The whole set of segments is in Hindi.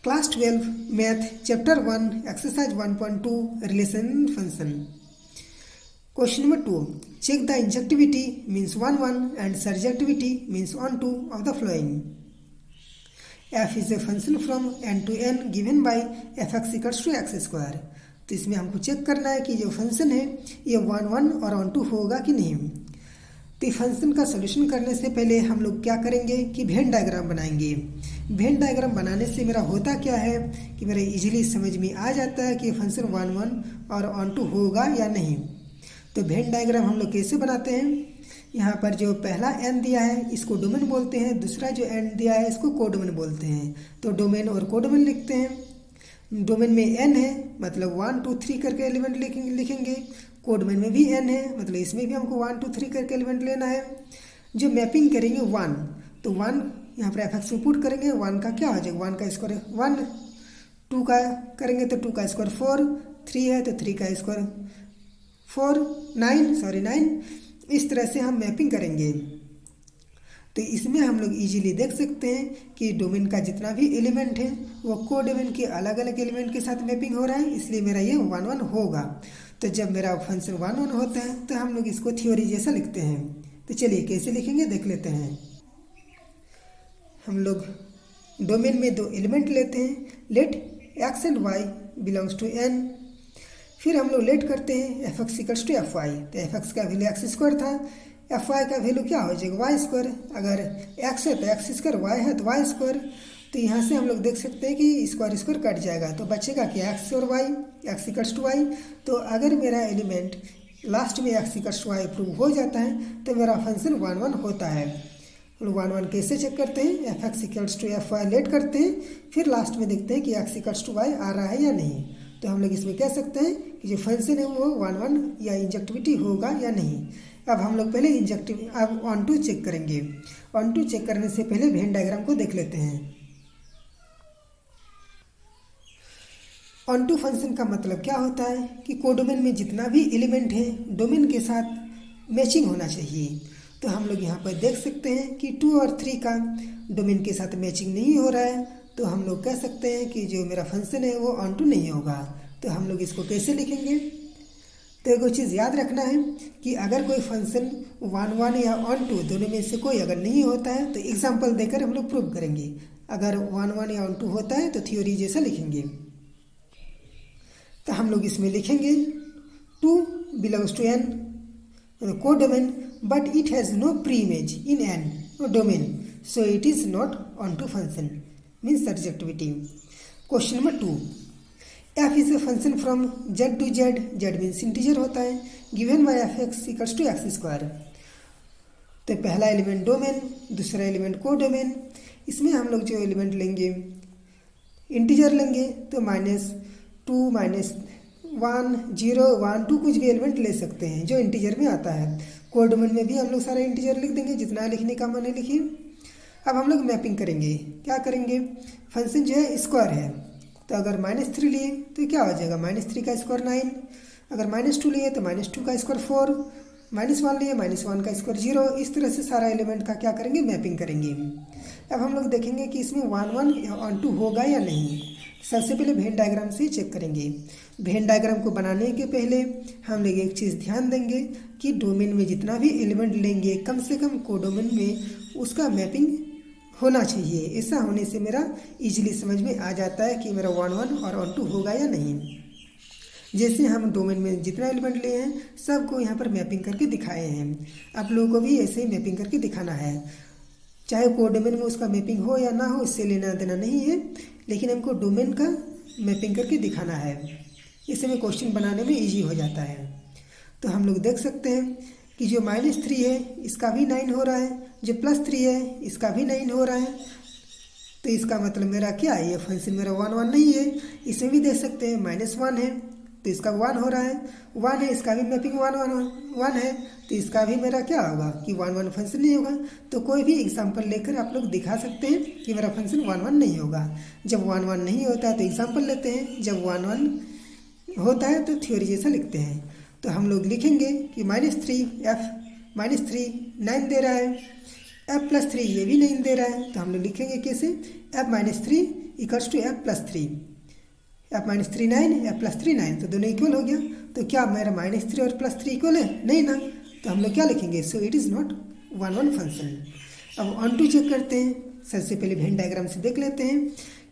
Class 12 math chapter 1 exercise 1.2 relation function. Question number 2, check the injectivity means 1 and surjectivity means onto of the following. f is a function from n to n given by fx equals to x square. तो इसमें हमको चेक करना है कि जो फंक्शन है ये 1 और ऑन टू होगा कि नहीं। तो फंक्शन का सोल्यूशन करने से पहले हम लोग क्या करेंगे कि वेन डायग्राम बनाएंगे। वेन डायग्राम बनाने से मेरा होता क्या है कि मेरा इजीली समझ में आ जाता है कि फंक्शन 1 और ऑन टू होगा या नहीं। तो वेन डायग्राम हम लोग कैसे बनाते हैं, यहाँ पर जो पहला एन दिया है इसको डोमेन बोलते हैं, दूसरा जो एन दिया है इसको कोडोमेन बोलते हैं। तो डोमेन और कोडोमेन लिखते हैं। डोमेन में एन है मतलब 1 2 3 करके एलिमेंट लिखेंगे। कोडोमेन में भी एन है मतलब इसमें भी हमको 1 2 3 करके एलिमेंट लेना है। जो मैपिंग करेंगे 1, तो 1 यहाँ पर एफ एक्स में पुट करेंगे। 1 का क्या हो जाएगा, 1 का स्क्वायर 1, 2 का करेंगे तो 2 का स्क्वायर 4, 3 है तो 3 का स्क्वायर 4, 9। इस तरह से हम मैपिंग करेंगे। तो इसमें हम लोग इजीली देख सकते हैं कि डोमेन का जितना भी एलिमेंट है वो कोडोमेन के अलग अलग एलिमेंट के साथ मैपिंग हो रहा है, इसलिए मेरा ये 1 होगा। तो जब मेरा फंक्शन 1 होता है तो हम लोग इसको थ्योरी जैसा लिखते हैं। तो चलिए कैसे लिखेंगे देख लेते हैं। हम लोग डोमेन में 2 एलिमेंट लेते हैं, let x and y belongs to N. फिर हम लोग लेट करते हैं f x equals to f y. तो एफ एक्स का वैल्यू एक्स स्क्वायर था, एफ वाई का वैल्यू क्या हो जाएगा वाई स्क्वायर। अगर एक्स है तो एक्स स्क्वायर, वाई है तो वाई स्क्वायर। तो यहाँ से हम लोग देख सकते हैं कि स्क्वायर स्क्वायर कट जाएगा तो बचेगा कि एक्स और y, x equals to y. तो अगर मेरा एलिमेंट लास्ट में x equals to y prove हो जाता है तो मेरा फंक्शन 1 होता है। 1 कैसे चेक करते हैं, f x equals to f y let करते हैं, फिर लास्ट में देखते हैं कि एक्स इक्वल्स टू वाई आ रहा है या नहीं। तो हम लोग इसमें कह सकते हैं कि जो फंक्शन है वो 1 या इंजेक्टिविटी होगा या नहीं। अब हम लोग पहले अब ऑन टू चेक करेंगे। ऑन टू चेक करने से पहले वेन डायग्राम को देख लेते हैं। ऑन टू फंक्शन का मतलब क्या होता है कि कोडोमेन में जितना भी एलिमेंट है डोमेन के साथ मैचिंग होना चाहिए। तो हम लोग यहाँ पर देख सकते हैं कि 2 और 3 का डोमेन के साथ मैचिंग नहीं हो रहा है, तो हम लोग कह सकते हैं कि जो मेरा फंक्शन है वो ऑन टू नहीं होगा। तो हम लोग इसको कैसे लिखेंगे, तो एक चीज़ याद रखना है कि अगर कोई फंक्शन 1 या ऑन टू दोनों में से कोई अगर नहीं होता है तो एग्जाम्पल देकर हम लोग प्रूव करेंगे। अगर 1 या ऑन टू होता है तो थ्योरी जैसा लिखेंगे। तो हम लोग इसमें लिखेंगे 2 belongs to N codomain but it has no pre-image in n domain, so it is not onto function means surjectivity. Question number 2, f is a function from z to z, z means integer होता है, given by f x equals to x square। तो पहला एलिमेंट डोमेन, दूसरा एलिमेंट कोडोमेन। इसमें हम लोग जो एलिमेंट लेंगे इंटीजर लेंगे तो -2 -1 0 1 2 कुछ भी एलिमेंट ले सकते हैं जो इंटीजर में आता है। कोडोमेन में भी हम लोग सारा इंटीजर लिख देंगे, जितना लिखने का मन है लिखिए। अब हम लोग मैपिंग करेंगे। क्या करेंगे, फंक्शन जो है स्क्वायर है, तो अगर -3 लिए तो क्या हो जाएगा, -3 का स्क्वायर 9। अगर -2 लिए तो -2 का स्क्वायर 4, -1 लिए -1 का स्क्वायर 0। इस तरह से सारा एलिमेंट का क्या करेंगे, मैपिंग करेंगे। अब हम लोग देखेंगे कि इसमें 1 या ऑन टू होगा या नहीं। सबसे पहले वेन डायग्राम से चेक करेंगे। वेन डायग्राम को बनाने के पहले हम लोग एक चीज़ ध्यान देंगे कि डोमेन में जितना भी एलिमेंट लेंगे कम से कम कोडोमेन में उसका मैपिंग होना चाहिए। ऐसा होने से मेरा इजीली समझ में आ जाता है कि मेरा 1 और ऑन टू होगा या नहीं। जैसे हम डोमेन में जितना एलिमेंट लिए हैं सबको यहाँ पर मैपिंग करके दिखाए हैं, आप लोगों को भी ऐसे ही मैपिंग करके दिखाना है। चाहे कोडोमेन में उसका मैपिंग हो या ना हो इससे लेना देना नहीं है, लेकिन हमको डोमेन का मैपिंग करके दिखाना है। इससे में क्वेश्चन बनाने में इजी हो जाता है। तो हम लोग देख सकते हैं कि जो -3 है इसका भी 9 हो रहा है, जो +3 है इसका भी 9 हो रहा है। तो इसका मतलब मेरा क्या है, ये फंक्शन मेरा 1 नहीं है। इसमें भी देख सकते हैं -1 है तो इसका 1 हो रहा है, 1 है इसका भी मैपिंग 1 है, तो इसका भी मेरा क्या होगा कि 1 फंक्शन नहीं होगा। तो कोई भी एग्जांपल लेकर आप लोग दिखा सकते हैं कि मेरा फंक्शन 1 नहीं होगा। जब 1 नहीं होता है तो एग्जांपल लेते हैं, जब 1 होता है तो थ्योरी जैसा लिखते हैं। तो हम लोग लिखेंगे कि -3 9 दे रहा है, एफ प्लस थ्री ये भी नहीं दे रहा है, तो हम लोग लिखेंगे कैसे, f minus three equals to f plus three, f minus three 9, f plus three 9, तो दोनों इक्वल हो गया। तो क्या मेरा माइनस थ्री और प्लस थ्री इक्वल है, नहीं ना, तो हम लोग क्या लिखेंगे, so it is not one one function. अब ऑन टू चेक करते हैं, सबसे पहले वेन डायग्राम से देख लेते हैं,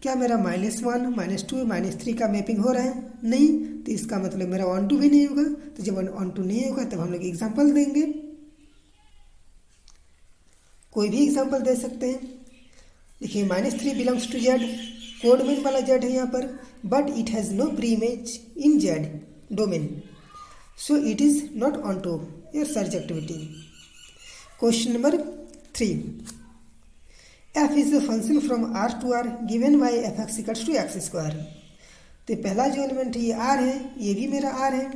क्या मेरा minus one minus two minus three का मैपिंग हो रहा है, नहीं, तो इसका मतलब मेरा ऑन टू भी नहीं होगा। तो जब ऑन टू नहीं होगा तब हम लोग एग्जाम्पल देंगे, कोई भी एग्जाम्पल दे सकते हैं। देखिए minus three belongs to Z, codomain वाला जेड है यहाँ पर, but it has no pre image in Z domain, so it is not onto your search activity. Question number 3, f is a function from r to r given by fx equals to x square। तो पहला जो एलिमेंट है ये r है, ये भी मेरा r है।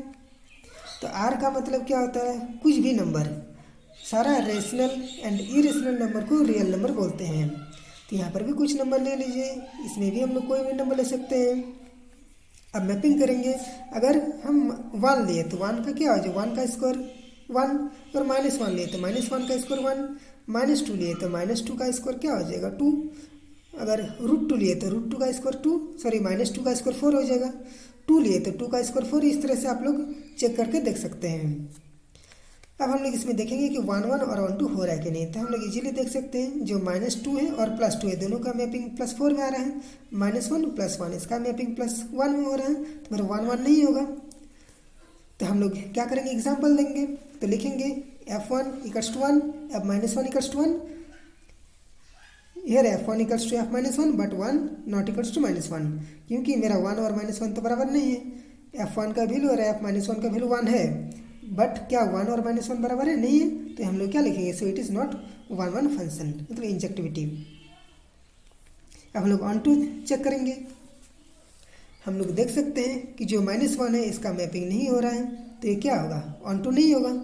तो r का मतलब क्या होता है, कुछ भी नंबर, सारा रेशनल एंड इरेशनल नंबर को रियल नंबर बोलते हैं। तो यहाँ पर भी कुछ नंबर ले लीजिए, इसमें भी हम लोग कोई भी नंबर ले सकते हैं। अब मैपिंग करेंगे, अगर हम 1 लिए तो 1 का क्या हो जाए, 1 का स्क्वायर 1, और माइनस 1 लिए तो माइनस 1 का स्क्वायर 1, माइनस 2 लिए तो माइनस 2 का स्क्वायर क्या हो जाएगा 2, अगर रूट 2 लिए तो रूट 2 का स्क्वायर 2, सॉरी माइनस 2 का स्क्वायर 4 हो जाएगा, 2 लिए तो 2 का स्क्वायर 4। इस तरह से आप लोग चेक करके देख सकते हैं। अब हम लोग इसमें देखेंगे कि 1 1 और 1 2 हो रहा है कि नहीं, तो हम लोग इजीली देख सकते हैं, जो माइनस 2 है और प्लस 2 है दोनों का मैपिंग प्लस 4 में आ रहा है, माइनस 1 प्लस 1 इसका मैपिंग प्लस 1 में हो रहा है, तो मेरा 1 1 नहीं होगा। तो हम लोग क्या करेंगे, एग्जाम्पल देंगे, तो लिखेंगे f1 equals to 1, f minus 1 equals to 1, here f1 equals to f minus 1 but 1 not equals to minus 1, क्योंकि मेरा 1 और माइनस 1 तो बराबर नहीं है। f1 का वैल्यू और f माइनस 1 का वैल्यू 1 है, बट क्या 1 और माइनस 1 बराबर है, नहीं है, तो हम लोग क्या लिखेंगे, so it is not one one function, मतलब इंजेक्टिविटी। अब हम लोग ऑन टू चेक करेंगे, हम लोग देख सकते हैं कि जो माइनस 1 है इसका मैपिंग नहीं हो रहा है, तो ये क्या होगा, ऑन टू नहीं होगा।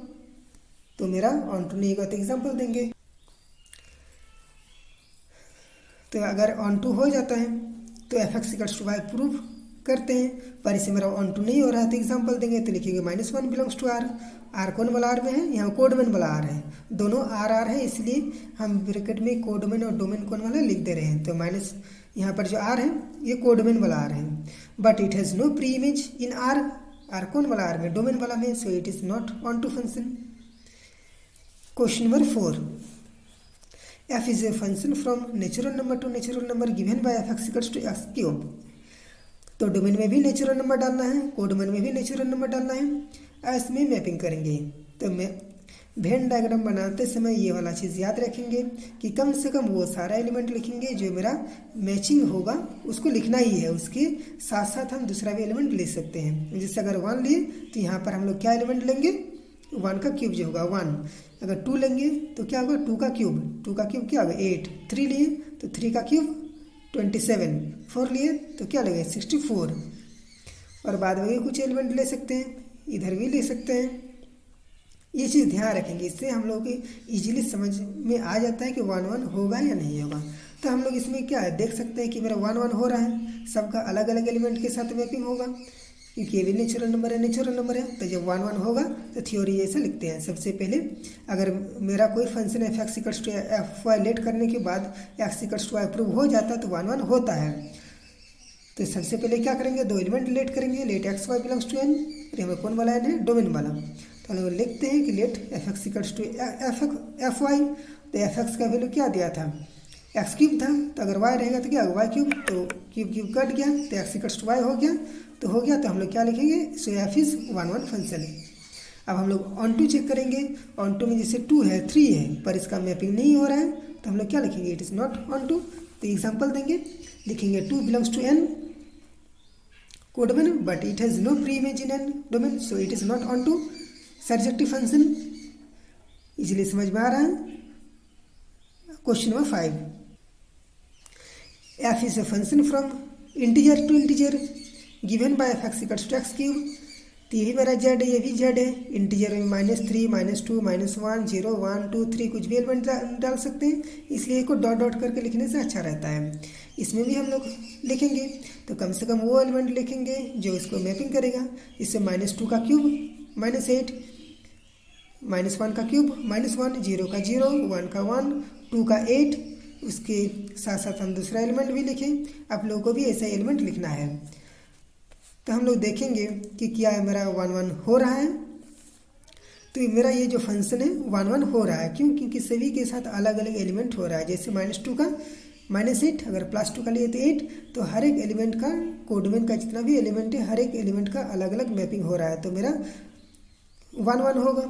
तो मेरा ऑन टू नहीं होगा तो एग्जाम्पल देंगे। तो अगर ऑन टू हो जाता है तो f x equals to y prove करते हैं, पर इसे मेरा ऑन टू नहीं हो रहा है तो एग्जाम्पल देंगे। तो लिखेंगे minus 1 belongs to R, R कौन वाला आर में है, यहाँ कोडमेन वाला आर है, दोनों आर आर है, इसलिए हम ब्रैकेट में कोडमेन और डोमेन कौन वाला लिख दे रहे हैं। तो माइनस यहाँ पर जो आर है ये कोडमेन वाला आर है, but it has no pre image in R, R कौन वाला आर में, डोमेन वाला में, so it is not onto function. Question number 4, f is a function from natural number to natural number given by f(x) equals to x cube। तो डोमेन में भी नेचुरल नंबर डालना है, कोडोमेन में भी नेचुरल नंबर डालना है, इसमें मैपिंग करेंगे। तो मैं वेन डायग्राम बनाते समय ये वाला चीज़ याद रखेंगे कि कम से कम वो सारा एलिमेंट लिखेंगे जो मेरा मैचिंग होगा, उसको लिखना ही है, उसके साथ साथ हम दूसरा भी एलिमेंट ले सकते हैं। जैसे अगर 1 लिए तो यहाँ पर हम लोग क्या एलिमेंट लेंगे, 1 का क्यूब जो होगा 1, अगर 2 लेंगे तो क्या होगा 2 का क्यूब, 2 का क्यूब क्या होगा 8, 3 लिए तो 3 का क्यूब 27, 4 लिए तो क्या लगेगा 64, और बाद में कुछ एलिमेंट ले सकते हैं, इधर भी ले सकते हैं। ये चीज़ ध्यान रखेंगे, इससे हम लोग इजीली समझ में आ जाता है कि 1 1 होगा या नहीं होगा। तो हम लोग इसमें क्या है देख सकते हैं कि मेरा 1 1 हो रहा है, सबका अलग अलग एलिमेंट के साथ मैपिंग होगा, क्योंकि ये भी नेचुरल नंबर है, नेचुरल नंबर है। तो जब 1 1 होगा तो थ्योरी ऐसे लिखते हैं, सबसे पहले अगर मेरा कोई function f x equals to f y let करने के बाद x equals to y prove हो जाता है तो 1 1 होता है। तो सबसे पहले क्या करेंगे, 2 एलिमेंट लेट करेंगे, let x y belongs to N, और हमें कौन वाला एन है, डोमेन वाला। तो हम लोग लिखते हैं कि let f x equals to f y, तो एफ एक्स का वैल्यू क्या दिया था, एक्स क्यूब था, तो अगर वाई रहेगा तो क्या होगा वाई क्यूब, तो क्यूब क्यूब कट गया तो एक्स इक्वल्स टू वाई हो गया, तो हो गया। तो हम लोग क्या लिखेंगे, सो एफ इज़ 1 1 फंक्शन। अब हम लोग ऑन टू चेक करेंगे, ऑन टू में जैसे 2 है 3 है पर इसका मैपिंग नहीं हो रहा है, तो हम लोग क्या लिखेंगे, it is not onto. तो एग्जाम्पल देंगे, लिखेंगे 2 belongs to N codomain but it has no pre image in N domain, so it is not onto surjective function. Easily समझ में आ रहा है। Question number 5, f is a function from integer to integer given by f x equals to x cube। तो ये भी मेरा z है, ये भी z है, इंटीजर में -3 -2 -1 0 1 2 3 कुछ भी एलिमेंट डाल सकते हैं, इसलिए इसको डॉट डॉट करके लिखने से अच्छा रहता है। इसमें भी हम लोग लिखेंगे तो कम से कम वो एलिमेंट लिखेंगे जो इसको मैपिंग करेगा। इससे -2 का क्यूब -8, -1 का क्यूब -1, 0 का 0, 1 का 1, 2 का 8, उसके साथ साथ हम दूसरा एलिमेंट भी लिखें। आप लोगों को भी ऐसा एलिमेंट लिखना है। तो हम लोग देखेंगे कि क्या है, मेरा 1 1 हो रहा है। तो मेरा ये जो फंक्शन है 1 1 हो रहा है, क्यों? क्योंकि सभी के साथ अलग अलग एलिमेंट हो रहा है। जैसे -2 का -8, अगर +2 का लिए तो 8, तो हर एक एलिमेंट का, कोडमेन का जितना भी एलिमेंट है, हर एक एलिमेंट का अलग अलग मैपिंग हो रहा है। तो मेरा 1 1 होगा।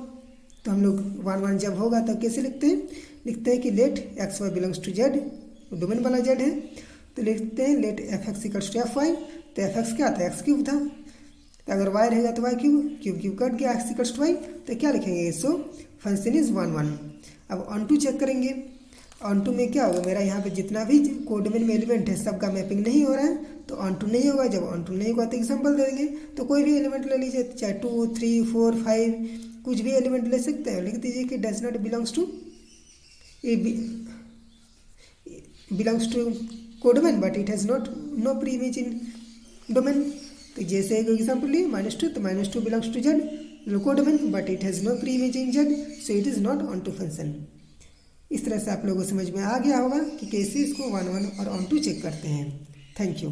तो हम लोग 1 1 जब होगा तब कैसे लिखते हैं? लिखते हैं कि let x y belongs to Z, domain वाला जेड है, तो लिखते हैं let f x equals to f y. तो एफ एक्स क्या था? एक्स क्यूब था। तो अगर वाई रहेगा तो y cube, cube cube cut गया, एक्स इक्वल्स टू वाई। तो क्या लिखेंगे? So function is 1 1। अब ऑन टू चेक करेंगे। ऑन टू में क्या होगा? मेरा यहाँ पे जितना भी कोडमेन में एलिमेंट है सबका मैपिंग नहीं हो रहा है, तो ऑन टू नहीं होगा। जब ऑन टू नहीं होगा तो एग्जाम्पल दे देंगे। तो कोई भी एलिमेंट ले लीजिए, चाहे 2 3 4 5 कुछ भी एलिमेंट ले सकते हैं। लिख दीजिए कि does not belongs to, belongs to codomain but it has not no pre image in domain. तो जैसे एक एग्जाम्पल लिए -2, तो -2 belongs to Z codomain but it has no pre image in Z, so it is not onto function. इस तरह से आप लोगों को समझ में आ गया होगा कि कैसे इसको 1 1 और ऑन टू चेक करते हैं। Thank you.